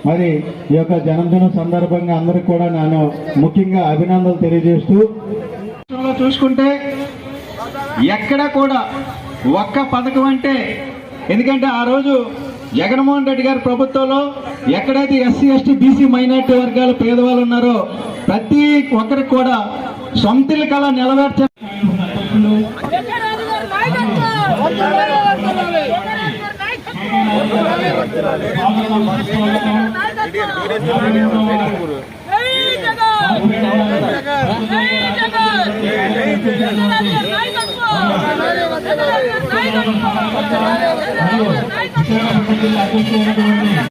మరి ఈ యొక్క జన్మదినం సందర్భంగా అందరికి కూడా నేను ముఖ్యంగా అభినందనలు తెలియజేస్తూ, చూసుకుంటే ఎక్కడ కూడా ఒక్క పథకం అంటే, ఎందుకంటే ఆ రోజు జగన్మోహన్ రెడ్డి గారి ప్రభుత్వంలో ఎక్కడైతే ఎస్సీ ఎస్టీ బీసీ మైనార్టీ వర్గాల పేదవాళ్ళు ఉన్నారో ప్రతి ఒక్కరికి కూడా సొంత ఇల్లు కళ నెలవేర్చే